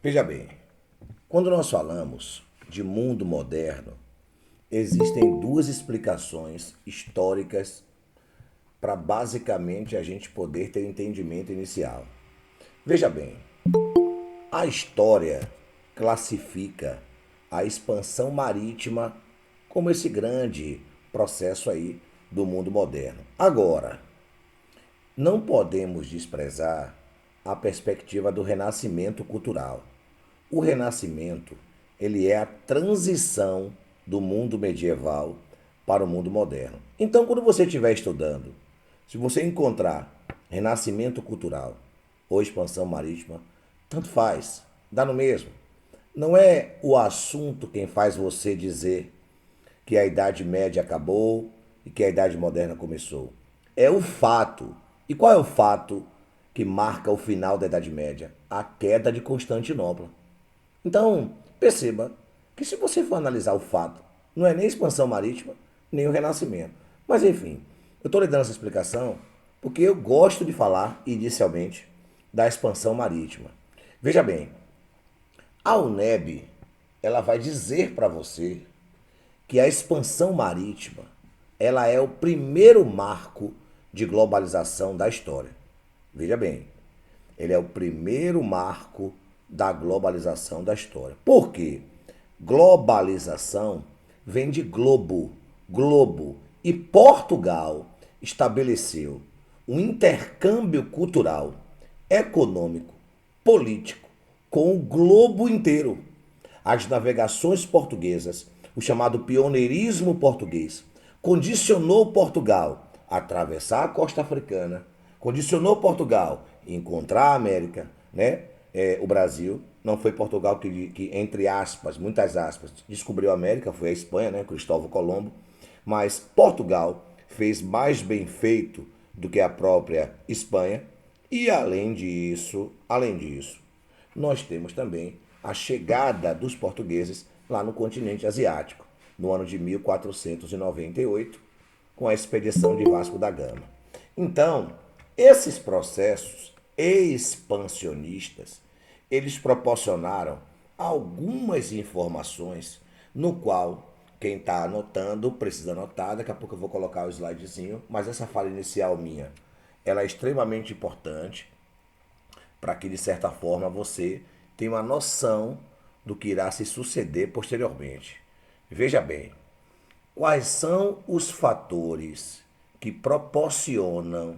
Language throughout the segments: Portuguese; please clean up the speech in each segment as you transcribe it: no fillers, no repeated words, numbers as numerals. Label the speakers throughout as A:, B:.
A: Veja bem, quando nós falamos de mundo moderno, existem duas explicações históricas para basicamente a gente poder ter entendimento inicial. Veja bem, a história classifica a expansão marítima como esse grande processo aí do mundo moderno. Agora, não podemos desprezar a perspectiva do renascimento cultural. O renascimento, ele é a transição do mundo medieval para o mundo moderno. Então, quando você estiver estudando, se você encontrar renascimento cultural ou expansão marítima, tanto faz, dá no mesmo. Não é o assunto quem faz você dizer que a Idade Média acabou e que a Idade Moderna começou. É o fato. E qual é o fato que marca o final da Idade Média? A queda de Constantinopla. Então, perceba que se você for analisar o fato, não é nem a expansão marítima, nem o renascimento. Mas enfim, eu estou lhe dando essa explicação porque eu gosto de falar, inicialmente, da expansão marítima. Veja bem, a UNEB ela vai dizer para você que a expansão marítima ela é o primeiro marco de globalização da história. Veja bem, ele é o primeiro marco da globalização da história. Por quê? Globalização vem de globo, globo. E Portugal estabeleceu um intercâmbio cultural, econômico, político com o globo inteiro. As navegações portuguesas, o chamado pioneirismo português, condicionou Portugal a atravessar a costa africana, condicionou Portugal a encontrar a América, né? O Brasil. Não foi Portugal que, entre aspas, muitas aspas, descobriu a América, foi a Espanha, né? Cristóvão Colombo. Mas Portugal fez mais bem feito do que a própria Espanha. E além disso, nós temos também a chegada dos portugueses lá no continente asiático, no ano de 1498, com a expedição de Vasco da Gama. Então, esses processos expansionistas, eles proporcionaram algumas informações no qual quem está anotando precisa anotar. Daqui a pouco eu vou colocar o slidezinho, mas essa fala inicial minha, ela é extremamente importante para que, de certa forma, você tenha uma noção do que irá se suceder posteriormente. Veja bem, quais são os fatores que proporcionam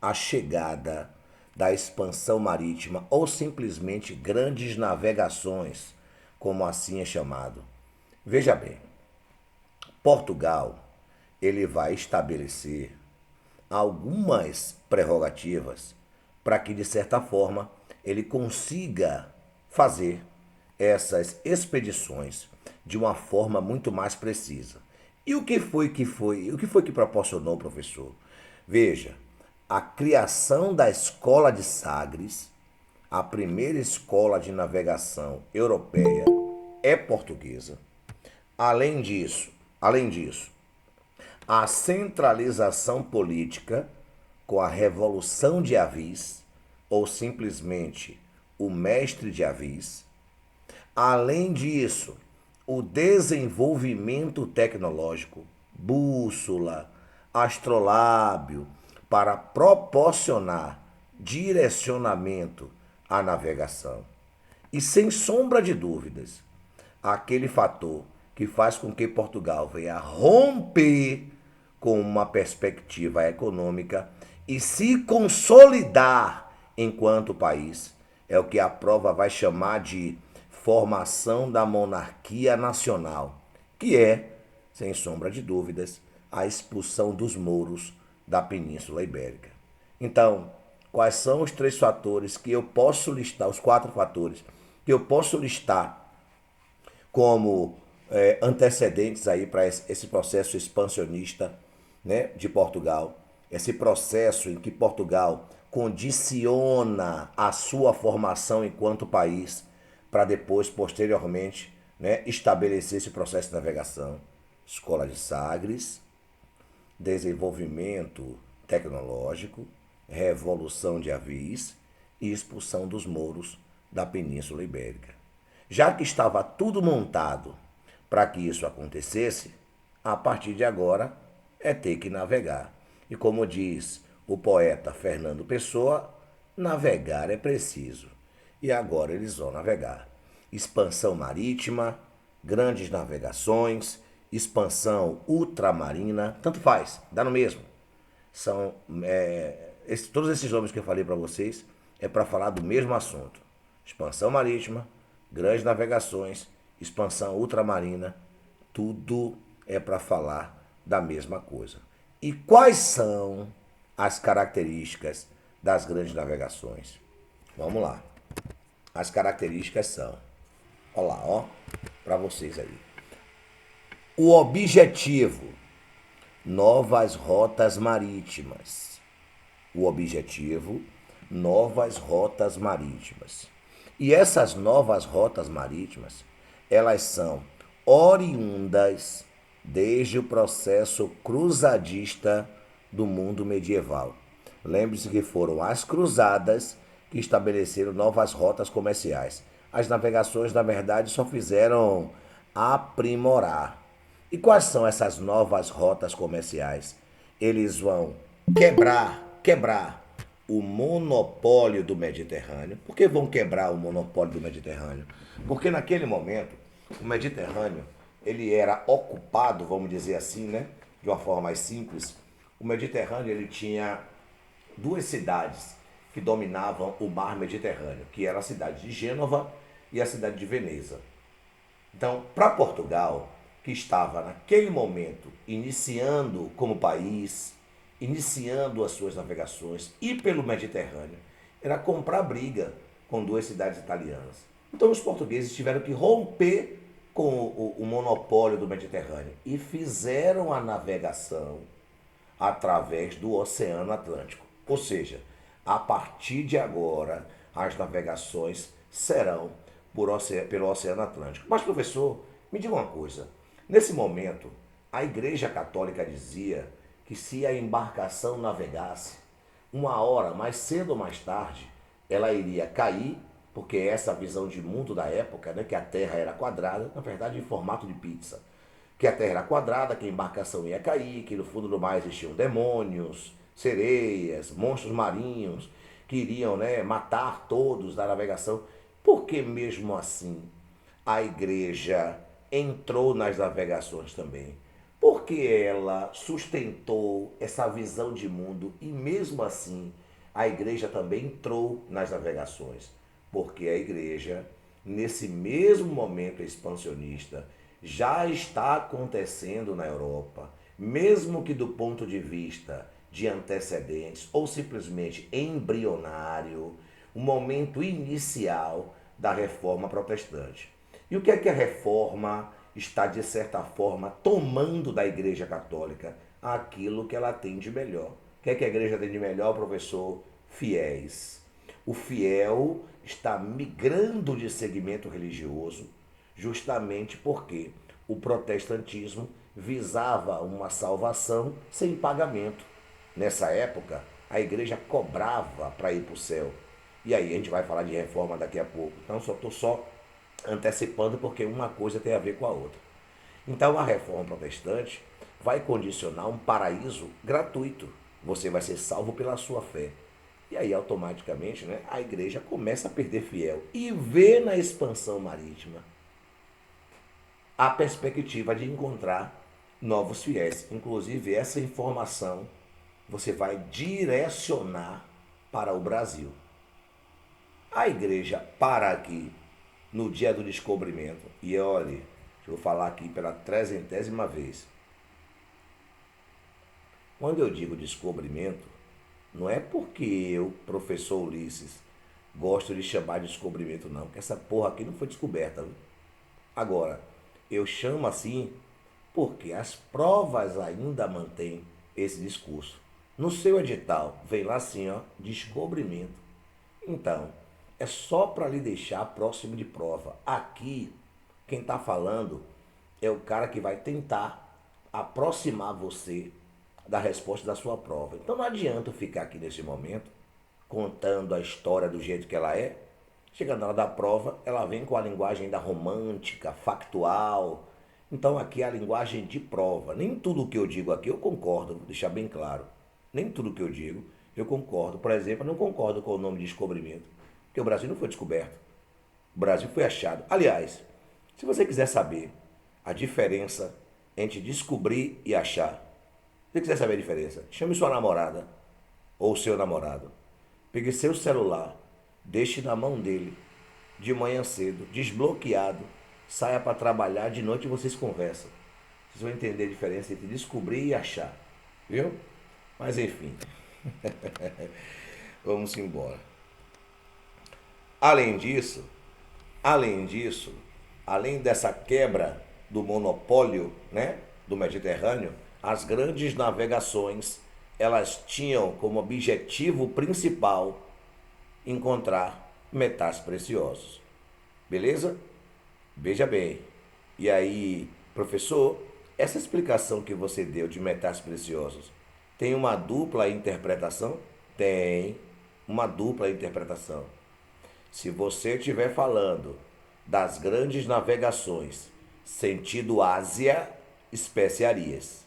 A: a chegada da expansão marítima ou simplesmente grandes navegações, como assim é chamado? Veja bem, Portugal ele vai estabelecer algumas prerrogativas para que, de certa forma, ele consiga fazer essas expedições de uma forma muito mais precisa. E o que foi que proporcionou, professor? Veja, a criação da Escola de Sagres, a primeira escola de navegação europeia, é portuguesa. Além disso, a centralização política com a Revolução de Avis, ou simplesmente o Mestre de Avis. Além disso, o desenvolvimento tecnológico, bússola, astrolábio, para proporcionar direcionamento à navegação. E sem sombra de dúvidas, aquele fator que faz com que Portugal venha romper com uma perspectiva econômica e se consolidar enquanto país é o que a prova vai chamar de formação da monarquia nacional, que é, sem sombra de dúvidas, a expulsão dos mouros da Península Ibérica. Então, quais são os três fatores que eu posso listar, os quatro fatores que eu posso listar como antecedentes aí para esse processo expansionista, né, de Portugal, esse processo em que Portugal condiciona a sua formação enquanto país para depois, posteriormente, né, estabelecer esse processo de navegação. Escola de Sagres, desenvolvimento tecnológico, revolução de Avis e expulsão dos mouros da Península Ibérica. Já que estava tudo montado para que isso acontecesse, a partir de agora é ter que navegar. E como diz o poeta Fernando Pessoa, navegar é preciso. E agora eles vão navegar. Expansão marítima, grandes navegações, expansão ultramarina, tanto faz, dá no mesmo. São todos esses nomes que eu falei para vocês é para falar do mesmo assunto. Expansão marítima, grandes navegações, expansão ultramarina, tudo é para falar da mesma coisa. E quais são as características das grandes navegações? Vamos lá. As características são, olha lá, ó, para vocês aí. O objetivo, novas rotas marítimas. O objetivo, novas rotas marítimas. E essas novas rotas marítimas, elas são oriundas desde o processo cruzadista do mundo medieval. Lembre-se que foram as cruzadas que estabeleceram novas rotas comerciais. As navegações, na verdade, só fizeram aprimorar. E quais são essas novas rotas comerciais? Eles vão quebrar o monopólio do Mediterrâneo. Por que vão quebrar o monopólio do Mediterrâneo? Porque naquele momento, o Mediterrâneo, ele era ocupado, vamos dizer assim, né? De uma forma mais simples. O Mediterrâneo, ele tinha duas cidades que dominavam o mar Mediterrâneo, que era a cidade de Gênova e a cidade de Veneza. Então, para Portugal, que estava naquele momento iniciando como país, iniciando as suas navegações e pelo Mediterrâneo, era comprar briga com duas cidades italianas. Então os portugueses tiveram que romper com o monopólio do Mediterrâneo e fizeram a navegação através do Oceano Atlântico. Ou seja, a partir de agora, as navegações serão pelo Oceano Atlântico. Mas, professor, me diga uma coisa. Nesse momento, a Igreja Católica dizia que se a embarcação navegasse, uma hora, mais cedo ou mais tarde, ela iria cair, porque essa visão de mundo da época, né, que a Terra era quadrada, na verdade em formato de pizza, que a Terra era quadrada, que a embarcação ia cair, que no fundo do mar existiam demônios, sereias, monstros marinhos, que iriam, né, matar todos da navegação. Porque mesmo assim a igreja entrou nas navegações também? Porque ela sustentou essa visão de mundo e mesmo assim a igreja também entrou nas navegações? Porque a igreja, nesse mesmo momento expansionista, já está acontecendo na Europa, mesmo que do ponto de vista de antecedentes ou simplesmente embrionário, o momento inicial da reforma protestante. E o que é que a reforma está, de certa forma, tomando da Igreja Católica? Aquilo que ela tem de melhor. O que é que a igreja tem de melhor, professor? Fiéis. O fiel está migrando de segmento religioso justamente porque o protestantismo visava uma salvação sem pagamento. Nessa época, a igreja cobrava para ir para o céu. E aí a gente vai falar de reforma daqui a pouco. Então estou só antecipando porque uma coisa tem a ver com a outra. Então a reforma protestante vai condicionar um paraíso gratuito. Você vai ser salvo pela sua fé. E aí automaticamente, né, a igreja começa a perder fiel e vê na expansão marítima a perspectiva de encontrar novos fiéis. Inclusive essa informação você vai direcionar para o Brasil. A igreja para aqui no dia do descobrimento. E olhe, eu vou falar aqui pela 300ª vez. Quando eu digo descobrimento, não é porque eu, professor Ulisses, gosto de chamar de descobrimento não, porque essa porra aqui não foi descoberta. Viu? Agora, eu chamo assim porque as provas ainda mantêm esse discurso. No seu edital, vem lá assim, ó, descobrimento. Então, é só para lhe deixar próximo de prova. Aqui, quem está falando é o cara que vai tentar aproximar você da resposta da sua prova. Então não adianta eu ficar aqui nesse momento contando a história do jeito que ela é, Chega na hora da prova, ela vem com a linguagem da romântica, factual. Então aqui é a linguagem de prova. Nem tudo o que eu digo aqui eu concordo, vou deixar bem claro. Nem tudo o que eu digo eu concordo. Por exemplo, eu não concordo com o nome de descobrimento, porque o Brasil não foi descoberto. O Brasil foi achado. Aliás, se você quiser saber a diferença entre descobrir e achar, se você quiser saber a diferença, chame sua namorada ou seu namorado. Pegue seu celular, deixe na mão dele, de manhã cedo, desbloqueado, saia para trabalhar, de noite vocês conversam. Vocês vão entender a diferença entre descobrir e achar, viu? Mas enfim, vamos embora. Além disso, além disso, além dessa quebra do monopólio, né, do Mediterrâneo, as grandes navegações, elas tinham como objetivo principal encontrar metais preciosos. Beleza? Veja bem. E aí, professor, essa explicação que você deu de metais preciosos tem uma dupla interpretação? Tem uma dupla interpretação. Se você estiver falando das grandes navegações, sentido Ásia, especiarias.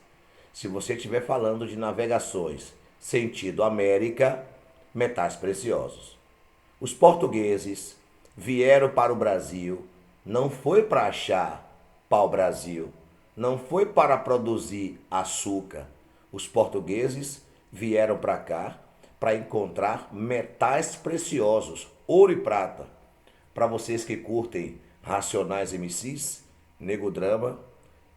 A: Se você estiver falando de navegações, sentido América, metais preciosos. Os portugueses vieram para o Brasil, não foi para achar pau-brasil, não foi para produzir açúcar. Os portugueses vieram para cá para encontrar metais preciosos, ouro e prata. Para vocês que curtem Racionais MCs, Nego Drama,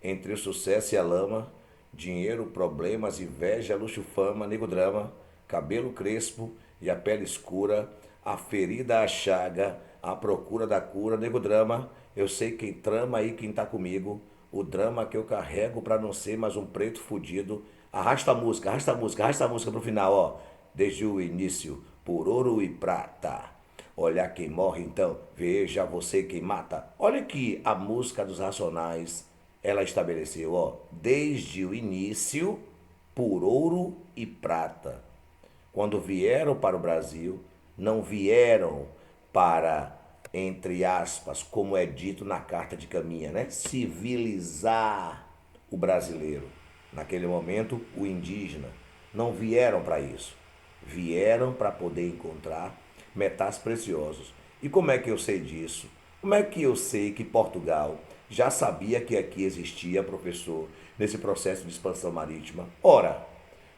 A: Entre o Sucesso e a Lama, Dinheiro, Problemas, Inveja, Luxo, Fama, Nego Drama, Cabelo Crespo e a Pele Escura, A Ferida, a Chaga, A Procura da Cura, Nego Drama, eu sei quem trama aí, quem tá comigo, o drama que eu carrego pra não ser mais um preto fudido. Arrasta a música, arrasta a música, arrasta a música pro final, ó. Desde o início, por ouro e prata. Olha quem morre então, veja você quem mata. Olha que a música dos Racionais, ela estabeleceu, ó, desde o início, por ouro e prata. Quando vieram para o Brasil, não vieram para, entre aspas, como é dito na Carta de Caminha, né? Civilizar o brasileiro. Naquele momento, o indígena. Não vieram para isso. Vieram para poder encontrar metais preciosos. E como é que eu sei disso? Como é que eu sei que Portugal já sabia que aqui existia, professor, nesse processo de expansão marítima? Ora,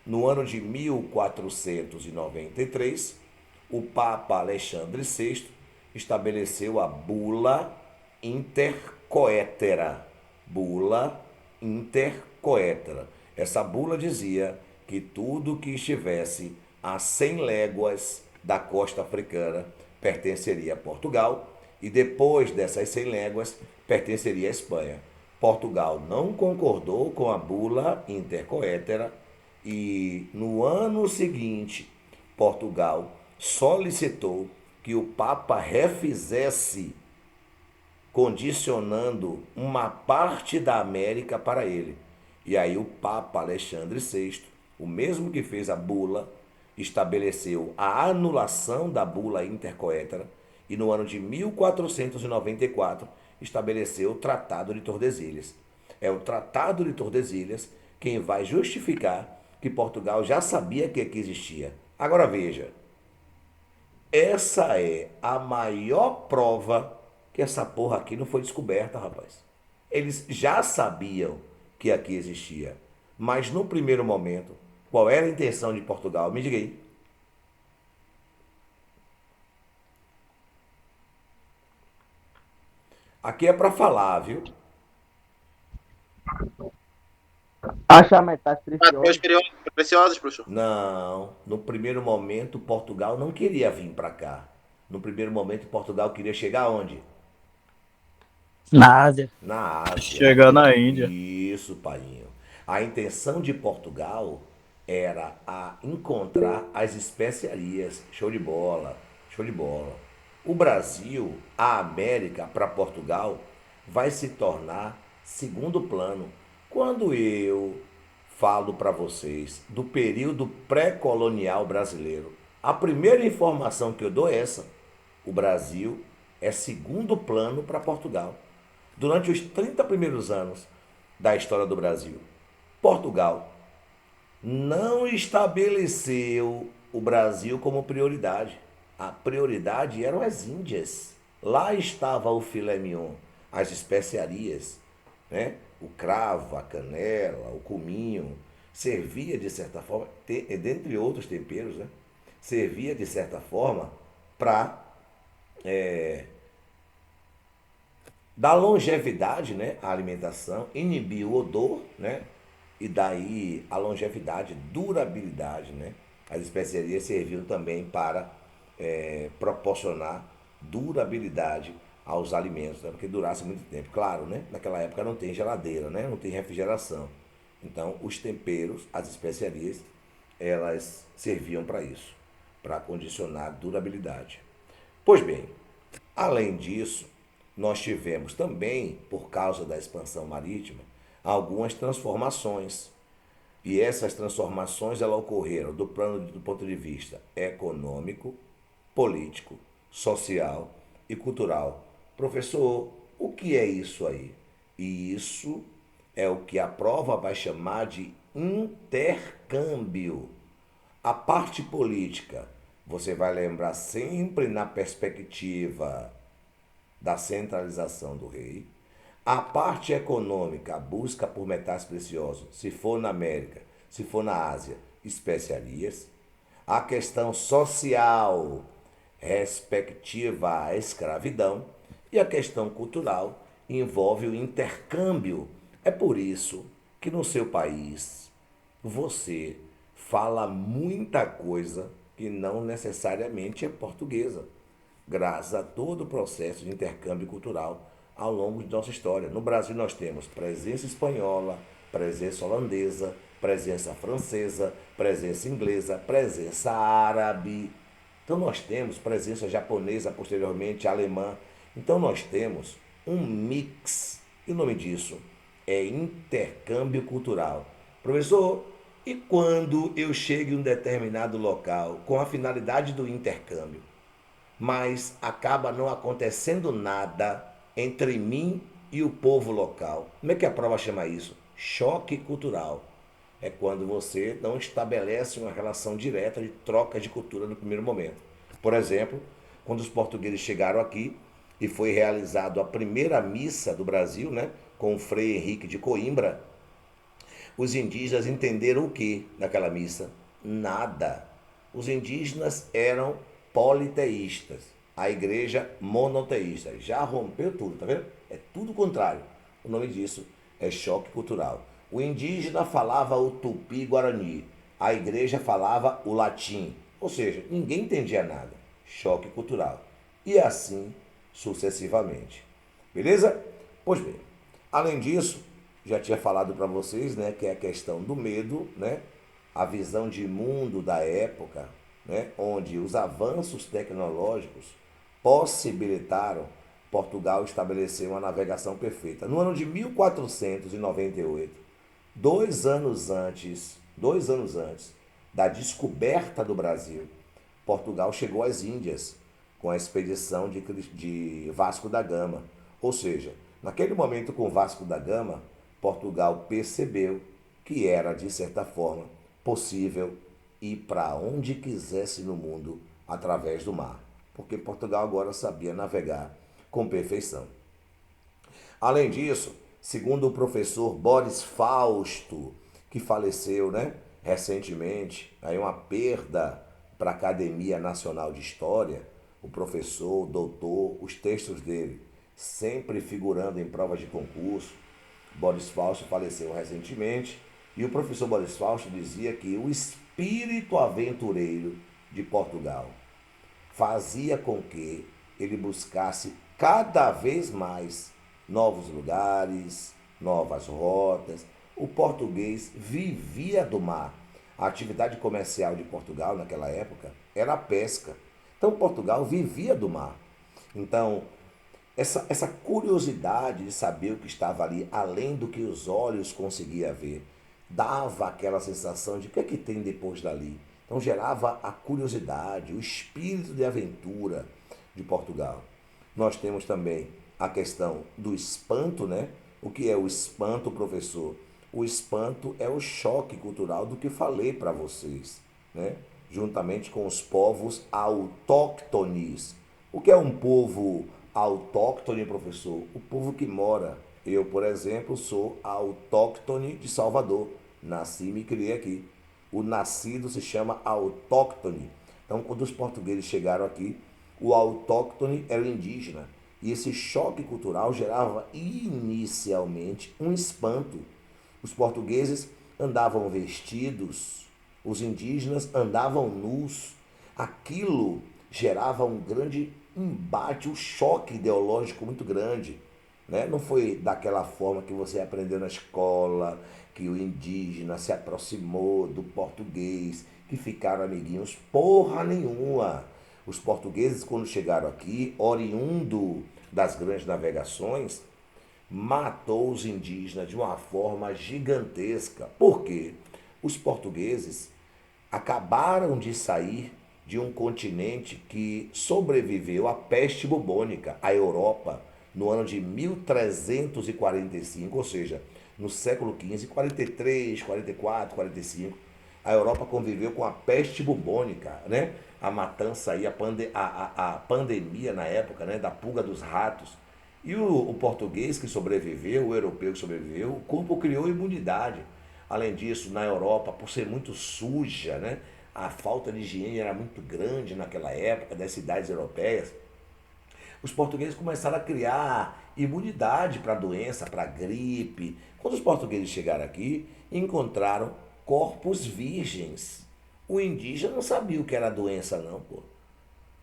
A: no ano de 1493, o Papa Alexandre VI estabeleceu a Bula Intercoetera. Bula Intercoetera. Essa bula dizia que tudo que estivesse a 100 léguas da costa africana pertenceria a Portugal e depois dessas 100 léguas pertenceria à Espanha. Portugal não concordou com a Bula Intercoetera e no ano seguinte Portugal solicitou que o Papa refizesse, condicionando uma parte da América para ele. E aí o Papa Alexandre VI, o mesmo que fez a bula, estabeleceu a anulação da bula intercoetera e no ano de 1494 estabeleceu o Tratado de Tordesilhas. É o Tratado de Tordesilhas quem vai justificar que Portugal já sabia que aqui existia. Agora veja, essa é a maior prova que essa porra aqui não foi descoberta, rapaz. Eles já sabiam que aqui existia. Mas no primeiro momento, qual era a intenção de Portugal? Me diga aí. Aqui é para falar, viu?
B: Achar metais
C: Materiais
B: preciosos.
C: preciosos, professor.
A: Não, no primeiro momento Portugal não queria vir para cá. No primeiro momento Portugal queria chegar aonde?
B: Na Ásia.
A: Na Ásia.
D: Chegar na Índia.
A: Isso, painho. A intenção de Portugal era a encontrar as especiarias. Show de bola, show de bola. O Brasil, a América para Portugal vai se tornar segundo plano. Quando eu falo para vocês do período pré-colonial brasileiro, a primeira informação que eu dou é essa. O Brasil é segundo plano para Portugal. Durante os 30 primeiros anos da história do Brasil, Portugal não estabeleceu o Brasil como prioridade. A prioridade eram as Índias. Lá estava o filé mignon, as especiarias, né? O cravo, a canela, o cominho. Servia, de certa forma, dentre outros temperos, né? Servia, de certa forma, para dar longevidade, né, à alimentação, inibir o odor, né, e daí a longevidade, durabilidade, né. As especiarias serviam também para proporcionar durabilidade aos alimentos, né, porque durasse muito tempo. Claro, né, naquela época não tem geladeira, né, não tem refrigeração. Então, os temperos, as especiarias, elas serviam para isso, para condicionar durabilidade. Pois bem, além disso, nós tivemos também, por causa da expansão marítima, algumas transformações. E essas transformações elas ocorreram do ponto de vista econômico, político, social e cultural. Professor, o que é isso aí? E isso é o que a prova vai chamar de intercâmbio. A parte política, você vai lembrar sempre na perspectiva da centralização do rei. A parte econômica, a busca por metais preciosos, se for na América, se for na Ásia, especiarias. A questão social, respectiva à escravidão. E a questão cultural envolve o intercâmbio. É por isso que no seu país você fala muita coisa que não necessariamente é portuguesa, graças a todo o processo de intercâmbio cultural ao longo de nossa história. No Brasil nós temos presença espanhola, presença holandesa, presença francesa, presença inglesa, presença árabe. Então nós temos presença japonesa, posteriormente alemã. Então nós temos um mix. E o nome disso é intercâmbio cultural. Professor, e quando eu chego em um determinado local com a finalidade do intercâmbio, mas acaba não acontecendo nada entre mim e o povo local? Como é que a prova chama isso? Choque cultural. É quando você não estabelece uma relação direta de troca de cultura no primeiro momento. Por exemplo, quando os portugueses chegaram aqui e foi realizado a primeira missa do Brasil, né, com o Frei Henrique de Coimbra, os indígenas entenderam o que naquela missa? Nada. Os indígenas eram politeístas, a igreja monoteísta. Já rompeu tudo, tá vendo? É tudo o contrário. O nome disso é choque cultural. O indígena falava o tupi-guarani, a igreja falava o latim. Ou seja, ninguém entendia nada. Choque cultural. E assim sucessivamente. Beleza? Pois bem, além disso, já tinha falado para vocês, né, que é a questão do medo, né, a visão de mundo da época, né, onde os avanços tecnológicos possibilitaram Portugal estabelecer uma navegação perfeita. No ano de 1498, 2 anos antes da descoberta do Brasil, Portugal chegou às Índias com a expedição de Vasco da Gama. Ou seja, naquele momento com Vasco da Gama, Portugal percebeu que era, de certa forma, possível ir para onde quisesse no mundo através do mar, porque Portugal agora sabia navegar com perfeição. Além disso, segundo o professor Boris Fausto, que faleceu, né, recentemente, aí uma perda para a Academia Nacional de História, o professor, o doutor, os textos dele sempre figurando em provas de concurso. Boris Fausto faleceu recentemente e o professor Boris Fausto dizia que o espírito aventureiro de Portugal fazia com que ele buscasse cada vez mais novos lugares, novas rotas. O português vivia do mar. A atividade comercial de Portugal naquela época era a pesca. Então Portugal vivia do mar. Então, essa curiosidade de saber o que estava ali, além do que os olhos conseguiam ver, dava aquela sensação de o que é que tem depois dali. Então gerava a curiosidade, o espírito de aventura. de Portugal. Nós temos também a questão do espanto, né? O que é o espanto, professor? O espanto é o choque cultural do que falei para vocês, né? Juntamente com os povos autóctones. O que é um povo autóctone, professor? O povo que mora. Eu, por exemplo, sou autóctone de Salvador. Nasci e me criei aqui. O nascido se chama autóctone. Então, quando os portugueses chegaram aqui, o autóctone era o indígena. E esse choque cultural gerava inicialmente um espanto. Os portugueses andavam vestidos, os indígenas andavam nus. Aquilo gerava um grande embate, um choque ideológico muito grande. Né? Não foi daquela forma que você aprendeu na escola, que o indígena se aproximou do português, que ficaram amiguinhos. Porra nenhuma! Os portugueses, quando chegaram aqui, oriundo das grandes navegações, matou os indígenas de uma forma gigantesca. Por quê? Os portugueses acabaram de sair de um continente que sobreviveu à peste bubônica, a Europa, no ano de 1345, ou seja, no século XV, 43, 44, 45, a Europa conviveu com a peste bubônica, né? A matança aí, a pandemia na época, né? Da pulga dos ratos. E o português que sobreviveu, o europeu que sobreviveu, o corpo criou imunidade. Além disso, na Europa, por ser muito suja, né? A falta de higiene era muito grande naquela época, das cidades europeias. Os portugueses começaram a criar imunidade para a doença, para a gripe. Quando os portugueses chegaram aqui, encontraram corpos virgens. O indígena não sabia o que era doença, não, pô.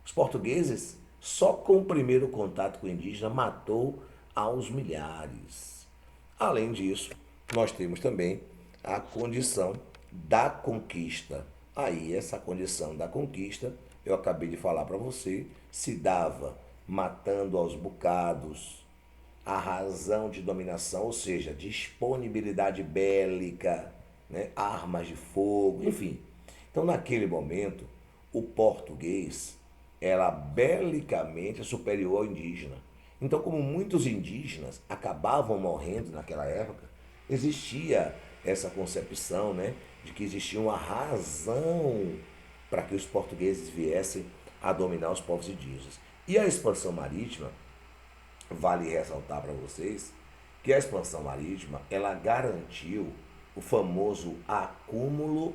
A: Os portugueses, só com o primeiro contato com o indígena, matou aos milhares. Além disso, nós temos também a condição da conquista. Aí, essa condição da conquista, eu acabei de falar para você, se dava matando aos bocados, a razão de dominação, ou seja, disponibilidade bélica, né? Armas de fogo, enfim. Então, naquele momento, o português era belicamente superior ao indígena. Então, como muitos indígenas acabavam morrendo naquela época, existia essa concepção, né, de que existia uma razão para que os portugueses viessem a dominar os povos indígenas. E a expansão marítima, vale ressaltar para vocês, que a expansão marítima, ela garantiu o famoso acúmulo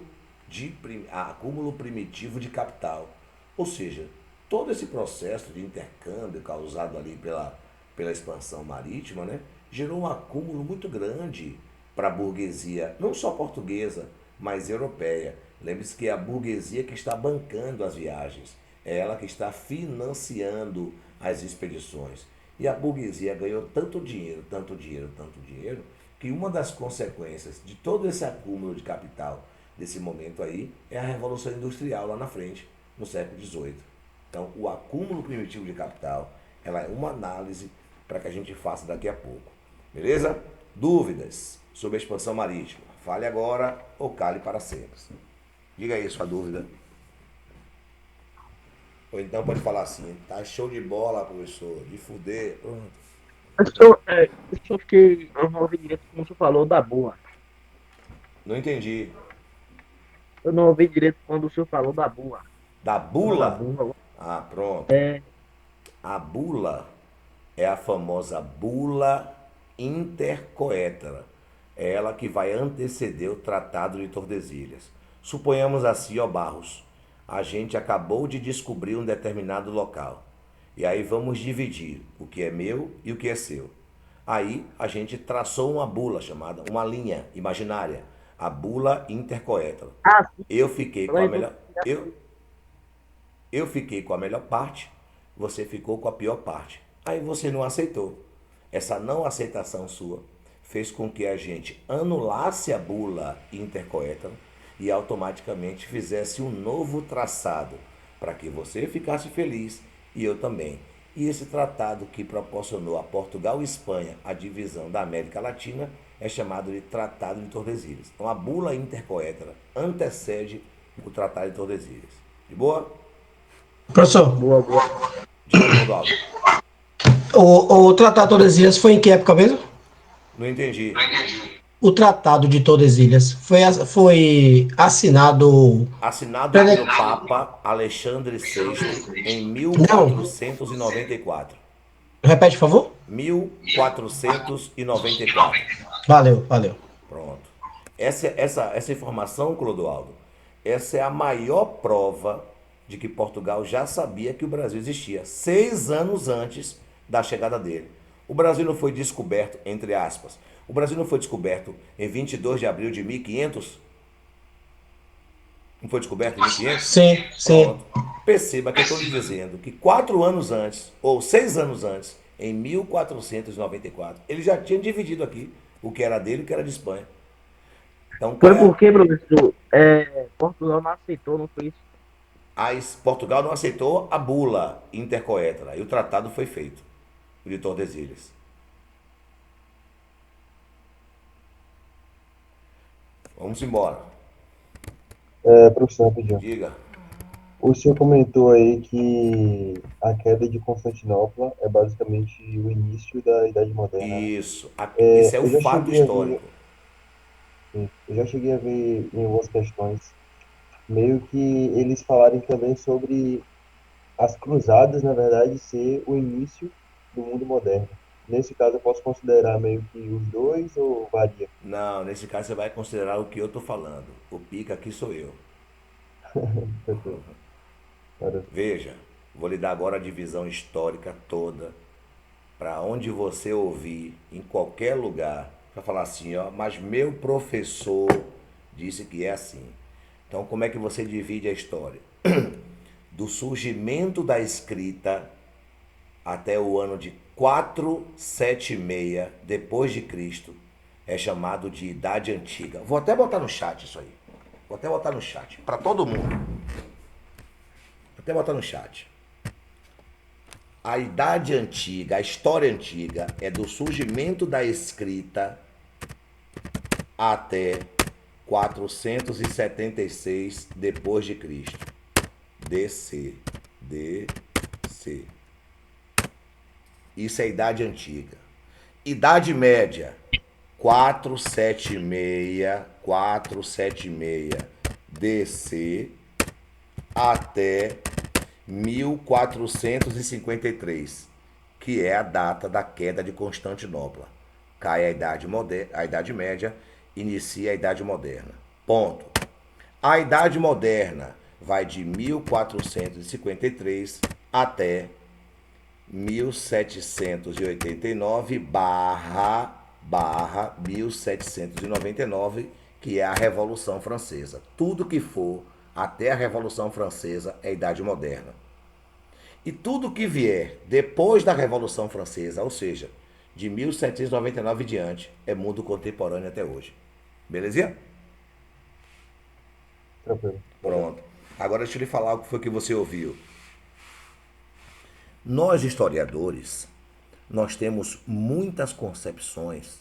A: primitivo de capital. Ou seja, todo esse processo de intercâmbio causado ali pela expansão marítima, né, gerou um acúmulo muito grande para a burguesia, não só portuguesa, mas europeia. Lembre-se que é a burguesia que está bancando as viagens, é ela que está financiando as expedições. E a burguesia ganhou tanto dinheiro, tanto dinheiro, tanto dinheiro, que uma das consequências de todo esse acúmulo de capital desse momento aí é a Revolução Industrial lá na frente, no século XVIII. Então, o acúmulo primitivo de capital, ela é uma análise para que a gente faça daqui a pouco. Beleza? Dúvidas sobre a expansão marítima? Fale agora ou cale para sempre. Diga aí sua dúvida. Ou então pode falar assim, tá show de bola, professor, de fuder. Pronto.
B: Eu só fiquei, eu não ouvi direito como você falou da boa.
A: Não entendi.
B: Eu não ouvi direito quando o senhor falou da boa.
A: Da
B: Falou da
A: bula?
B: boa.
A: Ah, pronto.
B: É,
A: A bula é a famosa bula intercoétera. É ela que vai anteceder o Tratado de Tordesilhas. Suponhamos assim, ó Barros, a gente acabou de descobrir um determinado local. E aí vamos dividir o que é meu e o que é seu. Aí a gente traçou uma bula chamada, uma linha imaginária, a bula intercoétera.
B: sim.
A: Eu fiquei com
B: Ela
A: a
B: resolveu.
A: melhor, eu, eu fiquei com a melhor parte, você ficou com a pior parte. Aí você não aceitou. Essa não aceitação sua fez com que a gente anulasse a bula intercoétera e automaticamente fizesse um novo traçado para que você ficasse feliz e eu também. E esse tratado que proporcionou a Portugal e Espanha a divisão da América Latina é chamado de Tratado de Tordesilhas. Então a bula intercoétera antecede o Tratado de Tordesilhas. De boa?
C: Professor,
B: Boa, boa.
A: Diga. Clodoaldo?
C: O Tratado de Tordesilhas foi em que época mesmo?
A: Não entendi.
C: O Tratado de Tordesilhas foi assinado.
A: Assinado
C: Peraí.
A: pelo Papa Alexandre VI em
C: Não,
A: 1494.
C: repete, por favor.
A: 1494.
C: Valeu, valeu.
A: Pronto. Essa informação, Clodoaldo, essa é a maior prova de que Portugal já sabia que o Brasil existia, 6 anos antes da chegada dele. O Brasil não foi descoberto, entre aspas, o Brasil não foi descoberto em 22 de abril de 1500? Não foi descoberto em 1500?
C: Sim, sim.
A: Pronto. Perceba que eu estou lhe dizendo que 4 anos antes, ou 6 anos antes, em 1494, ele já tinha dividido aqui o que era dele e o que era de Espanha. Então, qual
B: Foi
A: é
B: porque, professor, Portugal não aceitou, não foi isso?
A: Portugal não aceitou a bula intercoetra e o tratado foi feito, o de Tordesilhas. Vamos embora.
D: Professor, rapidinho.
A: Diga.
D: O senhor comentou aí que a queda de Constantinopla é basicamente o início da Idade Moderna, né?
A: Isso. Isso é o
D: Eu já
A: fato
D: cheguei a ver,
A: histórico.
D: sim, eu já cheguei a ver em algumas questões, meio que eles falarem também sobre as cruzadas, na verdade, ser o início do mundo moderno. Nesse caso, eu posso considerar meio que os dois ou varia?
A: Não, nesse caso você vai considerar o que eu estou falando. O pica aqui sou eu.
D: Tranquilo. Cara,
A: Veja, vou lhe dar agora a divisão histórica toda para onde você ouvir, em qualquer lugar, para falar assim, ó, mas meu professor disse que é assim. Então, como é que você divide a história? Do surgimento da escrita até o ano de 476 depois de Cristo é chamado de Idade Antiga. Vou até botar no chat isso aí. Vou até botar no chat para todo mundo. Vou até botar no chat. A Idade Antiga, a história antiga é do surgimento da escrita até 476 depois de Cristo. DC. DC. Isso é Idade Antiga. Idade Média, 476 DC até 1453, que é a data da queda de Constantinopla. Cai a Idade Média, inicia a Idade Moderna. Ponto. A Idade Moderna vai de 1453 até 1789 barra 1799, que é a Revolução Francesa. Tudo que for até a Revolução Francesa é Idade Moderna. E tudo que vier depois da Revolução Francesa, ou seja, de 1799 em diante, é mundo contemporâneo até hoje. Belezinha?
D: tranquilo. Valeu.
A: Pronto. Agora deixa eu lhe falar o que foi que você ouviu. Nós, historiadores, nós temos muitas concepções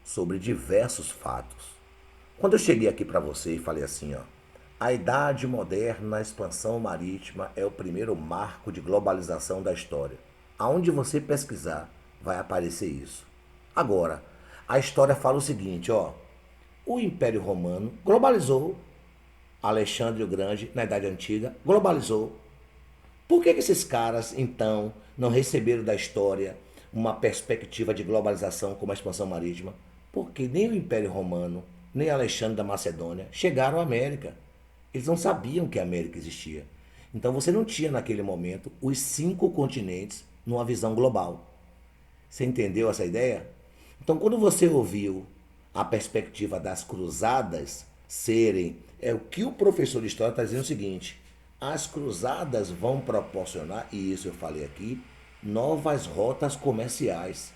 A: sobre diversos fatos. Quando eu cheguei aqui para você e falei assim, ó, a Idade Moderna, a expansão marítima é o primeiro marco de globalização da história. Aonde você pesquisar, vai aparecer isso. Agora, a história fala o seguinte, ó, o Império Romano globalizou, Alexandre o Grande, na Idade Antiga, globalizou. Por que esses caras, então, não receberam da história uma perspectiva de globalização como a expansão marítima? Porque nem o Império Romano, nem Alexandre da Macedônia chegaram à América. Eles não sabiam que a América existia. Então você não tinha naquele momento os 5 continentes numa visão global. Você entendeu essa ideia? Então quando você ouviu a perspectiva das cruzadas serem, é o que o professor de história está dizendo o seguinte, as cruzadas vão proporcionar, e isso eu falei aqui, novas rotas comerciais.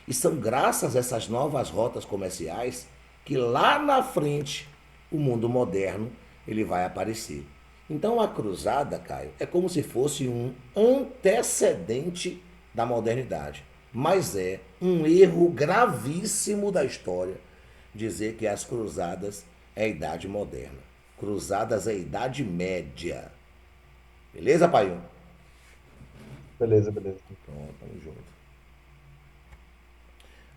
A: E são graças a essas novas rotas comerciais que lá na frente o mundo moderno ele vai aparecer. Então a cruzada, Caio, é como se fosse um antecedente da modernidade. Mas é um erro gravíssimo da história dizer que as cruzadas é a idade moderna. Cruzadas é a idade média. Beleza, pai?
D: Beleza, beleza.
A: Pronto, tamo junto.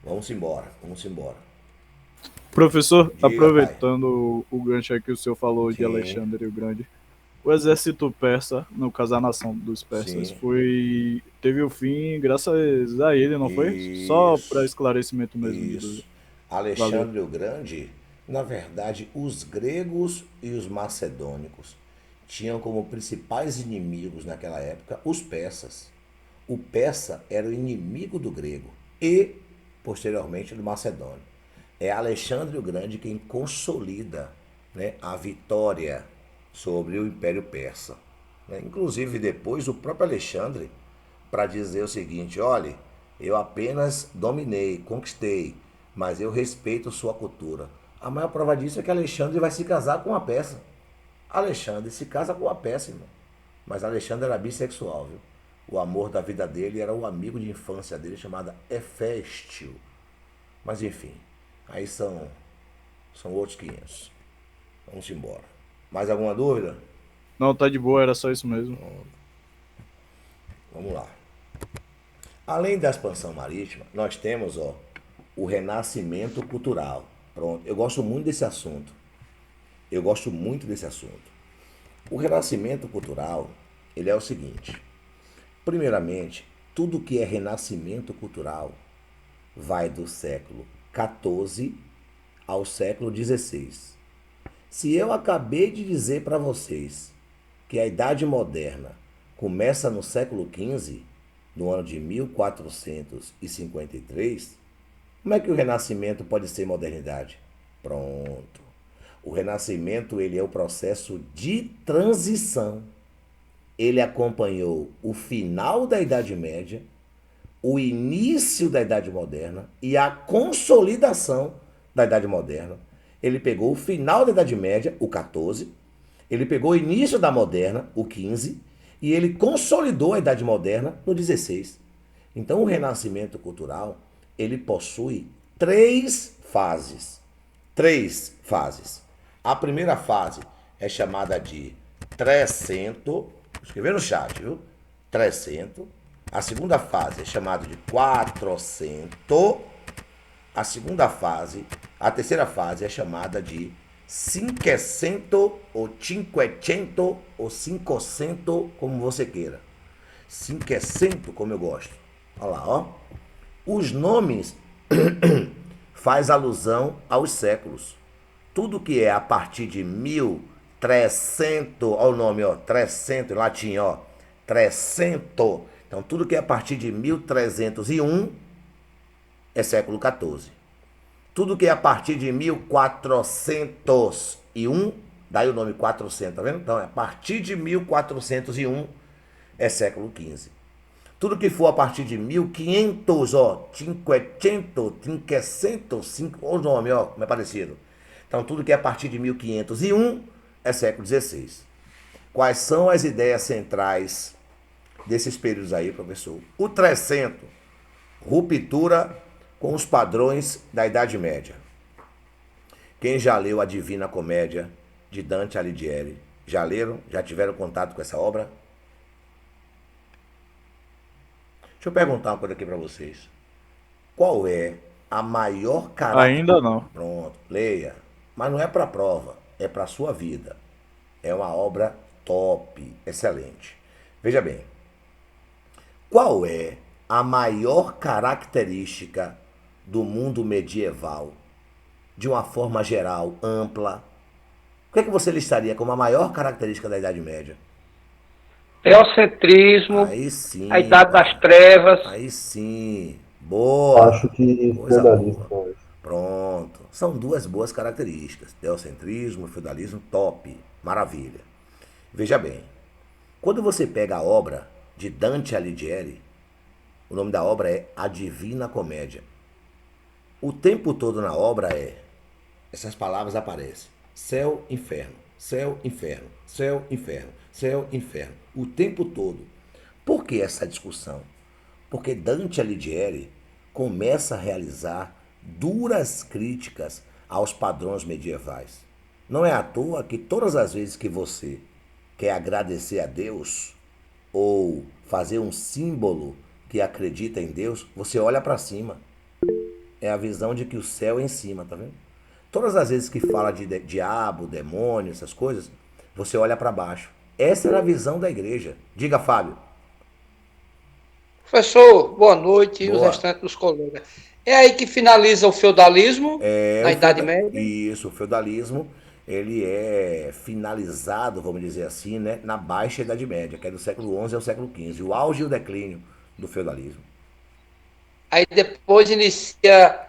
A: Vamos embora, vamos embora.
B: Professor,
A: Diga, pai.
B: aproveitando o gancho aí que o senhor falou de
A: Sim,
B: Alexandre o Grande, o exército persa, no caso a nação dos persas,
A: sim.
B: teve o fim graças a ele, não foi? Só para
A: Isso,
B: esclarecimento mesmo de dúvida.
A: isso.
B: Valeu.
A: Alexandre o Grande, na verdade, os gregos e os macedônicos tinham como principais inimigos naquela época os persas. O persa era o inimigo do grego e, posteriormente, do macedônio. É Alexandre o Grande quem consolida, né, a vitória sobre o Império Persa. Né? Inclusive, depois, o próprio Alexandre, para dizer o seguinte: olhe, eu apenas dominei, conquistei, mas eu respeito sua cultura. A maior prova disso é que Alexandre vai se casar com uma peça. Alexandre se casa com uma peça, irmão. Mas Alexandre era bissexual, viu? O amor da vida dele era o amigo de infância dele chamado Heféstio. Mas enfim, aí são outros 500. Vamos embora. Mais alguma dúvida?
B: Não, tá de boa, era só isso mesmo.
A: Vamos lá. Além da expansão marítima, nós temos o renascimento cultural. Pronto, eu gosto muito desse assunto. Eu gosto muito desse assunto. O renascimento cultural, ele é o seguinte. Primeiramente, tudo que é renascimento cultural vai do século XIV ao século XVI. Se eu acabei de dizer para vocês que a Idade Moderna começa no século XV, no ano de 1453, como é que o Renascimento pode ser modernidade? Pronto. O Renascimento ele é o processo de transição. Ele acompanhou o final da Idade Média, o início da Idade Moderna e a consolidação da Idade Moderna. Ele pegou o final da Idade Média, o 14, ele pegou o início da Moderna, o 15, e ele consolidou a Idade Moderna no 16. Então o Renascimento cultural, ele possui três fases. Três fases. A primeira fase é chamada de Trecento, escrever no chat, viu? Trecento. A segunda fase é chamada de Quatrocento. A segunda fase, a terceira fase é chamada de Cinquecento ou Cinquecento ou Cinquecento, como você queira. Cinquecento, como eu gosto. Olha lá, ó. Os nomes faz alusão aos séculos. Tudo que é a partir de 1300, olha o nome, ó, 300 em latim, ó, 300. Então, tudo que é a partir de 1301 é século XIV. Tudo que é a partir de 1401, daí o nome 400, tá vendo? Então, a partir de 1401 é século XV. Tudo que for a partir de 1500, ó, 500, 500, olha o nome, ó, como é parecido. Então, tudo que é a partir de 1501 é século XVI. Quais são as ideias centrais desses períodos aí, professor? O 300, ruptura com os padrões da Idade Média. Quem já leu a Divina Comédia de Dante Alighieri? Já leram? Já tiveram contato com essa obra? Deixa eu perguntar uma coisa aqui para vocês. Qual é a maior
B: Ainda
A: característica...
B: não.
A: Pronto, leia. Mas não é para prova, é para a sua vida. É uma obra top, excelente. Veja bem, qual é a maior característica do mundo medieval, de uma forma geral, ampla? O que é que você listaria como a maior característica da Idade Média?
E: Teocentrismo,
A: Aí
E: a
A: sim,
E: Idade das
A: pai.
E: Trevas.
A: Aí sim. Boa.
D: Acho que
A: Coisa
D: feudalismo,
A: boa.
D: talvez.
A: Pronto. São duas boas características. Teocentrismo, feudalismo, top. Maravilha. Veja bem. Quando você pega a obra de Dante Alighieri, o nome da obra é A Divina Comédia. O tempo todo na obra essas palavras aparecem: céu, inferno, céu, inferno, céu, inferno, céu, inferno. O tempo todo. Por que essa discussão? Porque Dante Alighieri começa a realizar duras críticas aos padrões medievais. Não é à toa que todas as vezes que você quer agradecer a Deus ou fazer um símbolo que acredita em Deus, você olha para cima. É a visão de que o céu é em cima, tá vendo? Todas as vezes que fala de diabo, demônio, essas coisas, você olha para baixo. Essa era a visão da igreja. Diga, Fábio.
E: Professor, boa noite e os
A: Boa.
E: restantes dos colegas. É aí que finaliza o feudalismo,
A: É
E: na
A: o
E: Idade
A: feuda...
E: Média?
A: Isso, o feudalismo, ele é finalizado, vamos dizer assim, né, na Baixa Idade Média, que é do século XI ao século XV, o auge e o declínio do feudalismo.
E: Aí depois inicia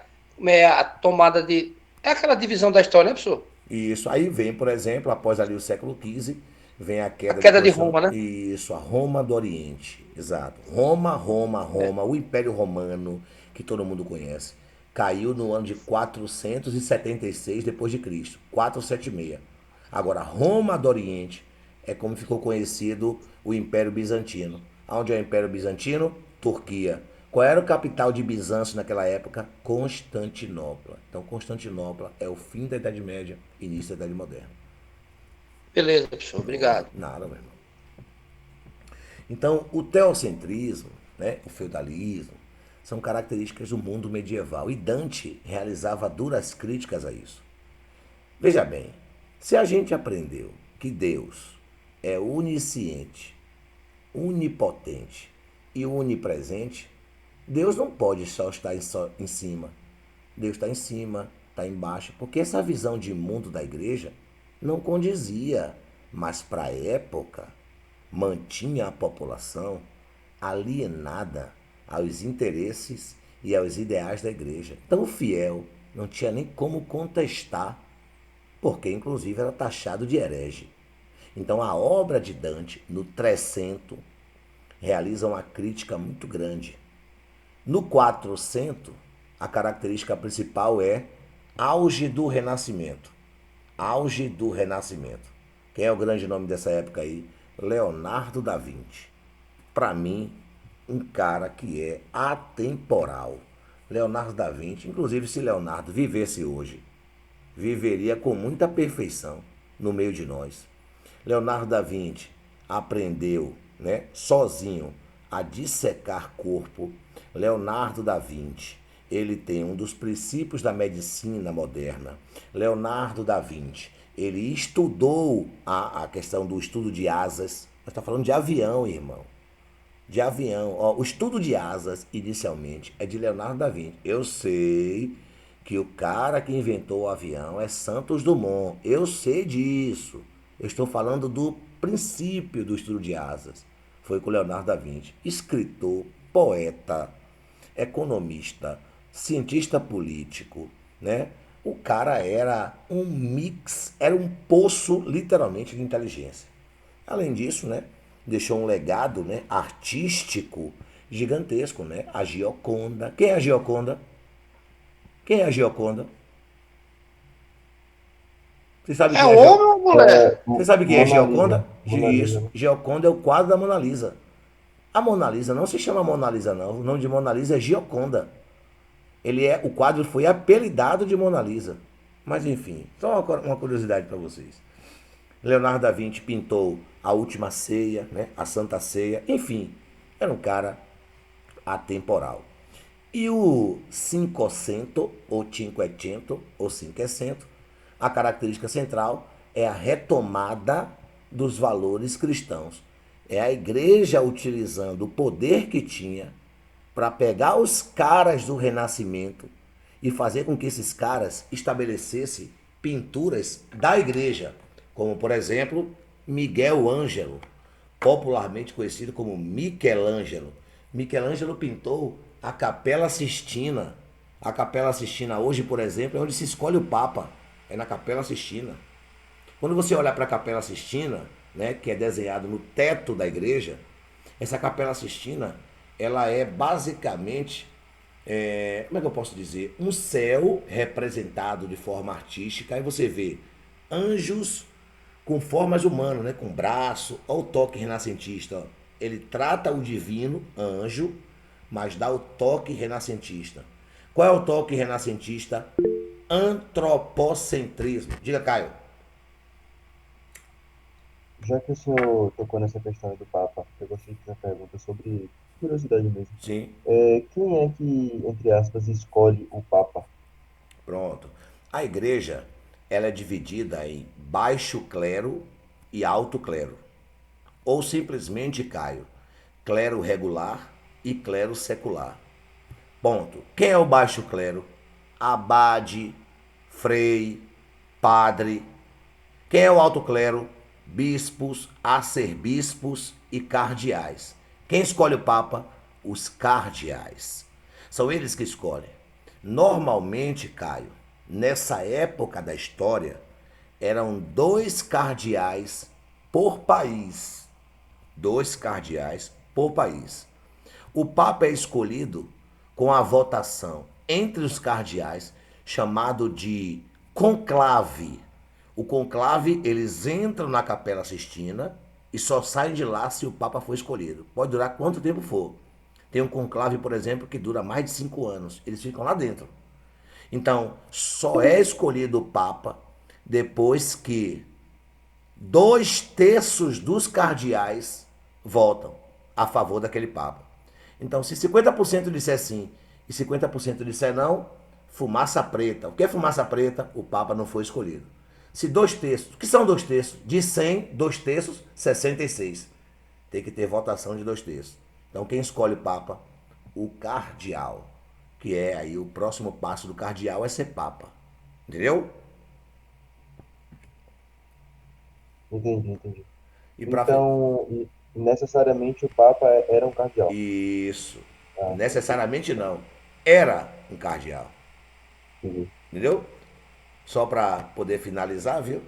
E: a tomada de. É aquela divisão da história, né, professor?
A: E isso aí vem, por exemplo, após ali o século XV, vem a
E: A
A: queda
E: queda de
A: depois.
E: Roma, né?
A: Isso, a Roma do Oriente. Exato. Roma, o Império Romano, que todo mundo conhece, caiu no ano de 476 depois de Cristo, 476. Agora, Roma do Oriente é como ficou conhecido o Império Bizantino. Onde é o Império Bizantino? Turquia. Qual era o capital de Bizâncio naquela época? Constantinopla. Então, Constantinopla é o fim da Idade Média, início da Idade Moderna.
E: Beleza, professor, obrigado.
A: Nada, meu irmão. Então, o teocentrismo, né, o feudalismo, são características do mundo medieval. E Dante realizava duras críticas a isso. Veja bem, se a gente aprendeu que Deus é onisciente, onipotente e onipresente, Deus não pode só estar em cima. Deus está em cima, está embaixo, porque essa visão de mundo da igreja não condizia, mas para a época mantinha a população alienada aos interesses e aos ideais da igreja. Então o fiel não tinha nem como contestar, porque inclusive era taxado de herege. Então a obra de Dante, no 300, realiza uma crítica muito grande. No 400, a característica principal é auge do Renascimento. Auge do Renascimento. Quem é o grande nome dessa época aí? Leonardo da Vinci. Para mim, um cara que é atemporal. Leonardo da Vinci, inclusive se Leonardo vivesse hoje, viveria com muita perfeição no meio de nós. Leonardo da Vinci aprendeu, né, sozinho a dissecar corpo. Leonardo da Vinci, ele tem um dos princípios da medicina moderna. Leonardo da Vinci, ele estudou a questão do estudo de asas. Nós estamos falando de avião, irmão. De avião. Ó, o estudo de asas, inicialmente, é de Leonardo da Vinci. Eu sei que o cara que inventou o avião é Santos Dumont. Eu sei disso. Eu estou falando do princípio do estudo de asas. Foi com Leonardo da Vinci. Escritor, poeta, economista, cientista político, né? O cara era um mix, era um poço, literalmente, de inteligência. Além disso, né, deixou um legado, né, artístico gigantesco, né? A Gioconda. Quem é a Gioconda? Quem é a Gioconda? Você sabe
E: É
A: quem é a
E: homem
A: Gioconda?
E: ou mulher?
A: Você sabe quem é
D: Mona
A: Gioconda?
D: Lisa. Mona Lisa,
A: Isso.
D: né?
A: Gioconda é o quadro da Mona Lisa. A Mona Lisa não se chama Mona Lisa, não. O nome de Mona Lisa é Gioconda. O quadro foi apelidado de Mona Lisa. Mas enfim, só uma curiosidade para vocês. Leonardo da Vinci pintou a Última Ceia, né? A Santa Ceia. Enfim, era um cara atemporal. E o Cinquecento, ou Cinquecento, ou Cinquecento, a característica central é a retomada dos valores cristãos. É a igreja utilizando o poder que tinha para pegar os caras do Renascimento e fazer com que esses caras estabelecessem pinturas da igreja, como por exemplo Miguel Ângelo, popularmente conhecido como Michelangelo. Michelangelo pintou a Capela Sistina. A Capela Sistina hoje, por exemplo, é onde se escolhe o Papa, é na Capela Sistina. Quando você olha para a Capela Sistina, né, que é desenhado no teto da igreja, essa Capela Sistina, ela é basicamente, como é que eu posso dizer, um céu representado de forma artística. Aí você vê anjos com formas humanas, né, com braço. Olha o toque renascentista. Ó. Ele trata o divino, anjo, mas dá o toque renascentista. Qual é o toque renascentista? Antropocentrismo. Diga, Caio.
D: Já que o senhor tocou nessa questão aí do Papa, eu gostaria de fazer uma pergunta sobre curiosidade mesmo.
A: Sim,
D: Quem é que, entre aspas, escolhe o Papa?
A: pronto. A igreja, ela é dividida em baixo clero e alto clero. Ou simplesmente, Caio, clero regular e clero secular. Ponto. Quem é o baixo clero? Abade, frei, padre. Quem é o alto clero? Bispos, arcebispos e cardeais. Quem escolhe o Papa? Os cardeais. São eles que escolhem. Normalmente, Caio, nessa época da história, eram 2 cardeais por país. 2 cardeais por país. O Papa é escolhido com a votação entre os cardeais, chamado de conclave. O conclave, eles entram na Capela Sistina e só saem de lá se o Papa for escolhido. Pode durar quanto tempo for. Tem um conclave, por exemplo, que dura mais de 5 anos. Eles ficam lá dentro. Então, só é escolhido o Papa depois que 2 terços dos cardeais votam a favor daquele Papa. Então, se 50% disser sim e 50% disser não, fumaça preta. O que é fumaça preta? O Papa não foi escolhido. Se 2 terços, o que são 2 terços? De 100, 2 terços, 66. Tem que ter votação de 2 terços. Então, quem escolhe o Papa? O cardeal. Que é aí o próximo passo do cardeal é ser Papa. Entendeu?
D: Entendi, entendi.
A: E para
D: Então, necessariamente o Papa era um cardeal.
A: isso,
D: Ah,
A: necessariamente não. Era um cardeal.
D: entendi.
A: Entendeu? Só para poder finalizar, viu?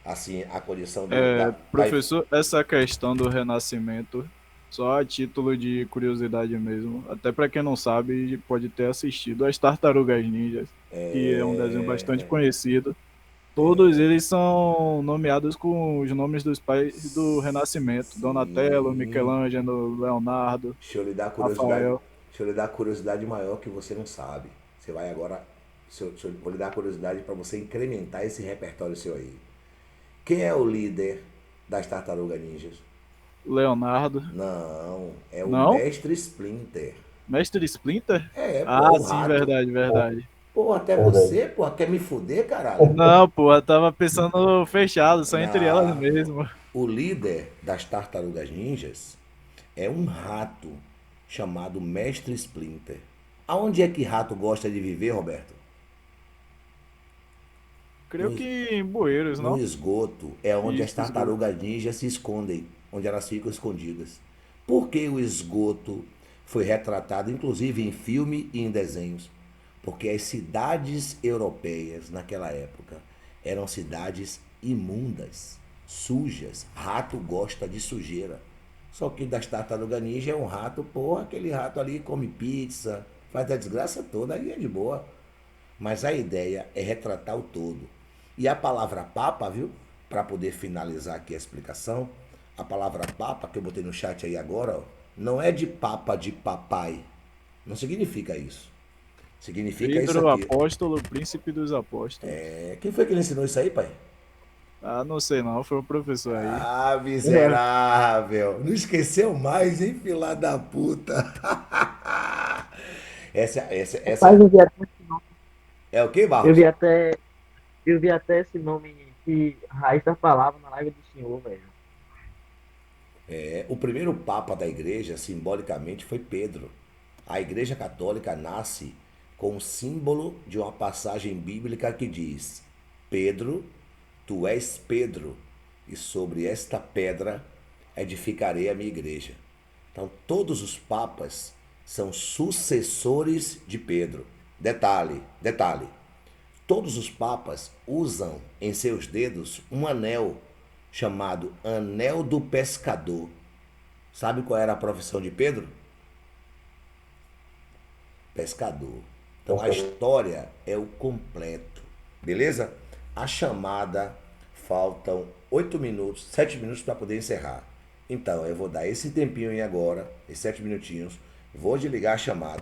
A: Assim, a condição da.
F: Professor, essa questão do renascimento, só a título de curiosidade mesmo, até para quem não sabe, pode ter assistido as Tartarugas Ninjas, que é um desenho bastante conhecido. Todos eles são nomeados com os nomes dos pais do Renascimento: Donatello,
A: Sim.
F: Michelangelo, Leonardo,
A: Deixa eu lhe dar curiosidade.
F: Rafael.
A: Deixa eu lhe dar curiosidade maior que você não sabe. Você vai agora. Vou lhe dar curiosidade para você incrementar esse repertório seu aí. Quem é o líder das Tartarugas Ninjas?
F: Leonardo.
A: Não, é o
F: Não?
A: Mestre Splinter.
F: Mestre Splinter?
A: É, pô,
F: Ah,
A: o
F: sim,
A: rato.
F: verdade, verdade.
A: Pô, até
D: Verdade.
A: você, pô, quer me fuder, caralho?
F: Não, pô, eu tava pensando fechado, só entre elas
A: Na,
F: mesmo.
A: o líder das Tartarugas Ninjas é um rato chamado Mestre Splinter. Aonde é que rato gosta de viver, Roberto?
F: Creio
A: No,
F: que em Bueiros,
A: no
F: não?
A: esgoto é onde as
F: Isso, esgoto.
A: tartarugas ninjas se escondem, onde elas ficam escondidas. Por que o esgoto foi retratado, inclusive em filme e em desenhos? Porque as cidades europeias naquela época eram cidades imundas, sujas. Rato gosta de sujeira. Só que das tartarugas ninja é um rato, porra, aquele rato ali come pizza, faz a desgraça toda, aí é de boa. Mas a ideia é retratar o todo. E a palavra papa, viu? Para poder finalizar aqui a explicação, a palavra papa que eu botei no chat aí agora, ó, não é de papa de papai. Não significa isso. Significa isso
F: Pedro
A: aqui.
F: Apóstolo, príncipe dos apóstolos.
A: Quem foi que lhe ensinou isso aí, pai?
F: Ah, não sei não, foi um professor aí.
A: Ah, miserável. Não esqueceu mais, hein, fila da puta?
B: Rapaz,
A: Essa é o que,
B: eu
A: Barros?
B: vi até, eu vi até esse nome que raiz da palavra na live do senhor, velho.
A: O primeiro papa da igreja, simbolicamente, foi Pedro. A igreja católica nasce com o símbolo de uma passagem bíblica que diz: Pedro, tu és Pedro, e sobre esta pedra edificarei a minha igreja. Então, todos os papas são sucessores de Pedro. Detalhe, detalhe. Todos os papas usam em seus dedos um anel chamado Anel do Pescador. Sabe qual era a profissão de Pedro? Pescador. Então a história é o completo. Beleza? A chamada, faltam 8 minutos, 7 minutos para poder encerrar. Então eu vou dar esse tempinho aí agora, esses 7 minutinhos, vou desligar a chamada.